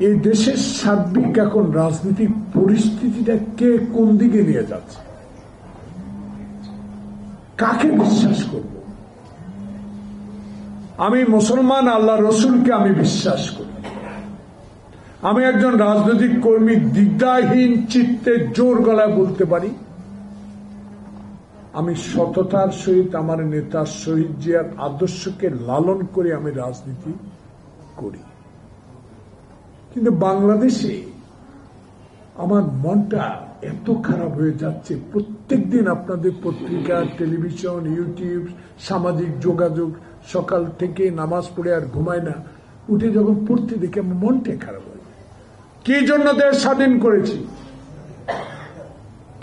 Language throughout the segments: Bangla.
এই দেশের সার্বিক এখন রাজনৈতিক পরিস্থিতিটা কে কোন দিকে নিয়ে যাচ্ছে, কাকে বিশ্বাস করব? আমি মুসলমান, আল্লাহ রসুলকে আমি বিশ্বাস করি। আমি একজন রাজনৈতিক কর্মী, দ্বিধাহীন চিত্তে জোর গলায় বলতে পারি আমি সততার সহিত আমার নেতা শহীদ জিয়ার আদর্শকে লালন করে আমি রাজনীতি করি। কিন্তু বাংলাদেশে আমার মনটা এত খারাপ হয়ে যাচ্ছে, প্রত্যেকদিন আপনাদের পত্রিকা, টেলিভিশন, ইউটিউব, সামাজিক যোগাযোগ, সকাল থেকে নামাজ পড়ে আর ঘুমায় না, উঠে যখন পড়তে দেখে আমার মনটা খারাপ হয়। কি জন্য দেশ স্বাধীন করেছি?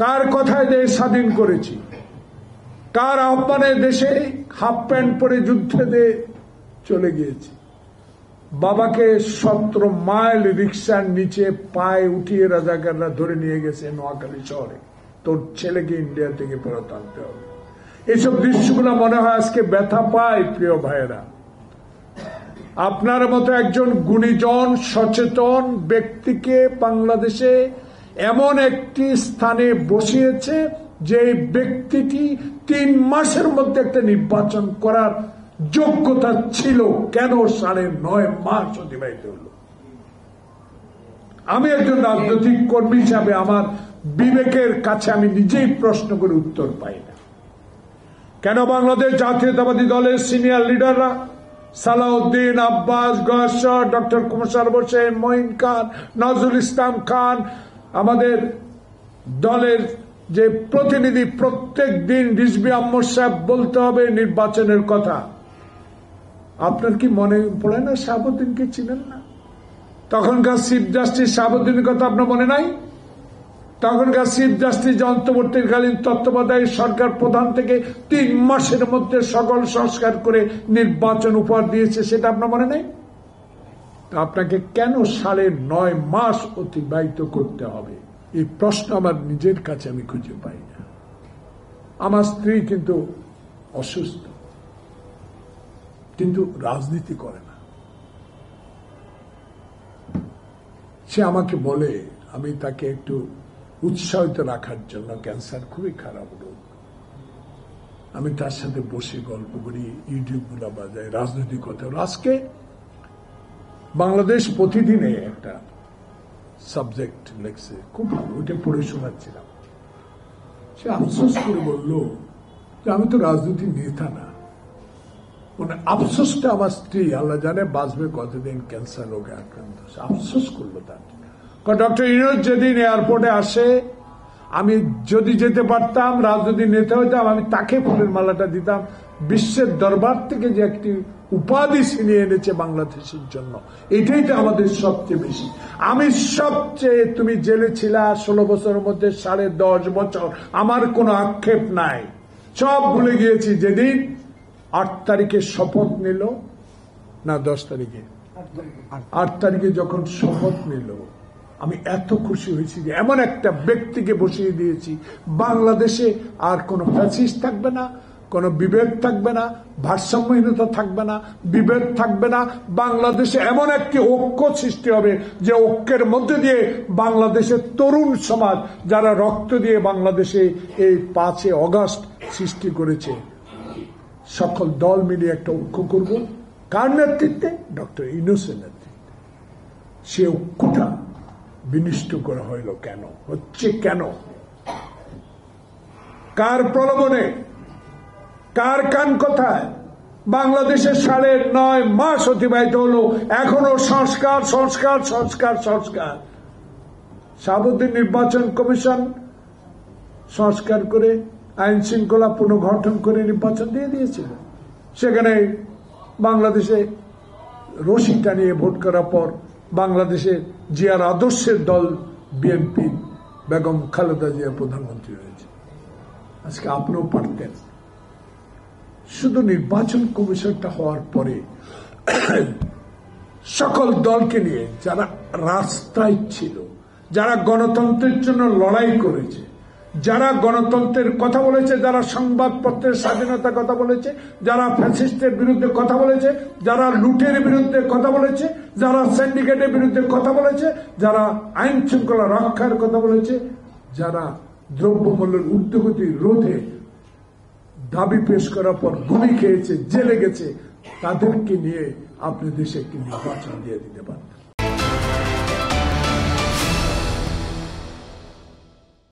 কার কথায় দেশ স্বাধীন করেছি? কার আহ্বানে দেশে হাফ প্যান্ট পরে যুদ্ধে দিয়ে চলে গিয়েছি? বাবাকে 17 মাইল রিক্সার নিচে পায়ে উঠিয়ে রাজাকাররা ধরে নিয়ে গেছে নোয়াখালী শহরে, তোর ছেলেকে ইন্ডিয়া থেকে ফেরত আনতে হবে। এইসব দৃশ্যগুলো মনে হয় আজকে ব্যথা পায়। প্রিয় ভাইয়েরা, আপনার মতো একজন গুণীজন সচেতন ব্যক্তিকে বাংলাদেশে এমন একটি স্থানে বসিয়েছে যে ব্যক্তিটি 3 মাসের মধ্যে একটা নির্বাচন করার যোগ্যতা ছিল, কেন 9.5 মাস অতিবাহিত হল? আমি একজন রাজনৈতিক কর্মী হিসাবে আমার বিবেকের কাছে আমি নিজেই প্রশ্ন করে উত্তর পাই না। কেন বাংলাদেশ জাতীয়তাবাদী দলের সিনিয়র লিডাররা সালাউদ্দিন, আব্বাস, গয়াসর, ডক্টর কুমসার হোসেন, মঈন খান, নজরুল ইসলাম খান, আমাদের দলের যে প্রতিনিধি, প্রত্যেক দিন রিজভী আহমদ সাহেব বলতে হবে নির্বাচনের কথা। আপনার কি মনে পড়ে না শাহাবুদ্দিনকে চিনেন না? তখনকার চিফ জাস্টিস শাহাবুদ্দিনের কথা আপনার মনে নাই? তখনকার চিফ জাস্টিস যে অন্তর্বর্তীকালীন তত্ত্বাবধায়ক সরকার প্রধান থেকে 3 মাসের মধ্যে সকল সংস্কার করে নির্বাচন উপহার দিয়েছে, সেটা আপনার মনে নেই? আপনাকে কেন 9.5 মাস অতিবাহিত করতে হবে? এই প্রশ্ন আমার নিজের কাছে আমি খুঁজে পাই না। আমার স্ত্রী কিন্তু অসুস্থ, কিন্তু রাজনীতি করে না। সে আমাকে বলে, আমি তাকে একটু উৎসাহিত রাখার জন্য, ক্যান্সার খুবই খারাপ রোগ, আমি তার সাথে বসে গল্প করি, ইউটিউব গুলা বাজায়, রাজনৈতিক কথা। আজকে বাংলাদেশ প্রতিদিনে একটা সাবজেক্ট লেখছে, খুব ভালো, ওইটা পড়ে শোনাচ্ছিলাম। সে আফসোস করে বলল যে আমি তো রাজনীতির নেতা না। মানে আফসোসটা আমার স্ত্রী, আল্লাহ জানে বাঁচবে কতদিন, ক্যান্সার রোগে আক্রান্ত। আফসোস করলো তার। ডক্টর ইউনূস যেদিন এয়ারপোর্টে আসে, আমি যদি যেতে পারতাম, রাজনৈতিক নেতা হইতাম, আমি তাকে ফুলের মালাটা দিতাম। বিশ্বের দরবার থেকে যে একটি উপাধি ছিনিয়ে এনেছে বাংলাদেশের জন্য, এটাই তো আমাদের সবচেয়ে বেশি। আমি সবচেয়ে, তুমি জেলে ছিলা 16 বছরের মধ্যে 10.5 বছর, আমার কোনো আক্ষেপ নাই, সব ভুলে গিয়েছি। যেদিন 8 তারিখে শপথ নিল, না 10 তারিখে, 8 তারিখে যখন শপথ নিল, আমি এত খুশি হয়েছি যে এমন একটা ব্যক্তিকে বসিয়ে দিয়েছি। বাংলাদেশে আর কোনো ফ্যাসিস্ট থাকবে না, কোনো বিভেদ থাকবে না, ভারসাম্যহীনতা থাকবে না, বিভেদ থাকবে না। বাংলাদেশে এমন একটি ঐক্য সৃষ্টি হবে যে ঐক্যের মধ্যে দিয়ে বাংলাদেশের তরুণ সমাজ, যারা রক্ত দিয়ে বাংলাদেশে এই 5 আগস্ট সৃষ্টি করেছে, সকল দল মিলিয়ে একটা ঐক্য করব। কার নেতৃত্বে? ডক্টর ইউনূসের নেতৃত্বে। সে ঐক্যটা বিনষ্ট করা হইল কেন? হচ্ছে কেন? কার প্রলোভনে? কার কান কথায়? বাংলাদেশের 9.5 মাস অতিবাহিত হলো, এখনো সংস্কার সংস্কার সংস্কার সংস্কার। শাহাবুদ্দিন নির্বাচন কমিশন সংস্কার করে আইন শৃঙ্খলা পুনর্গঠন করে নির্বাচন দিয়ে দিয়েছিল। সেখানে বাংলাদেশে রশি টানিয়ে ভোট করার পর বাংলাদেশে জিয়ার আদর্শের দল বিএনপি, বেগম খালেদা জিয়া প্রধানমন্ত্রী হয়েছে। আজকে আপনিও পারতেন। শুধু নির্বাচন কমিশনটা হওয়ার পরে সকল দলকে নিয়ে যারা রাস্তায় ছিল, যারা গণতন্ত্রের জন্য লড়াই করেছে, যারা গণতন্ত্রের কথা বলেছে, যারা সংবাদপত্রের স্বাধীনতার কথা বলেছে, যারা ফ্যাসিস্টের বিরুদ্ধে কথা বলেছে, যারা লুটের বিরুদ্ধে কথা বলেছে, যারা সিন্ডিকেটের বিরুদ্ধে কথা বলেছে, যারা আইন শৃঙ্খলা রক্ষার কথা বলেছে, যারা দ্রব্যমূল্যের ঊর্ধ্বগতি রোধে দাবি পেশ করার পর গুলি খেয়েছে, জেলে গেছে, তাদেরকে নিয়ে আপনি দেশে একটি নির্বাচন দিয়ে দিতে পারেন।